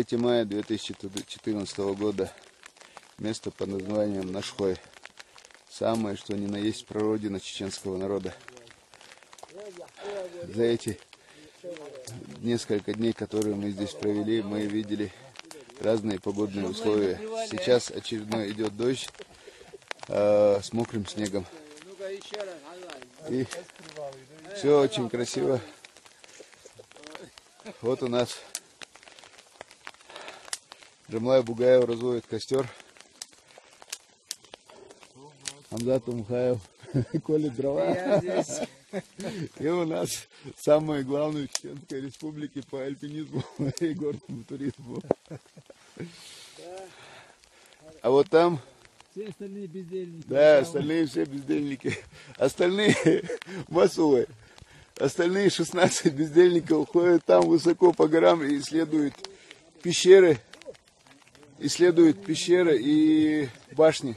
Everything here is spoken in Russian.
3 мая 2014 года. Место под названием Нашхой. Самое, что ни на есть, прародина чеченского народа. За эти несколько дней, которые мы здесь провели, мы видели разные погодные условия. Сейчас очередной идет дождь с мокрым снегом. И все очень красиво. Вот у нас Джамлай Бугаев разводит костер. Хамзат Умхаев колет дрова. И у нас самое главное в Чеченской Республике по альпинизму и горному туризму. А вот там... Все остальные бездельники. Да, остальные все бездельники. Остальные массовые. Остальные 16 бездельников ходят там высоко по горам и исследуют пещеры. Исследуют пещеры и башни.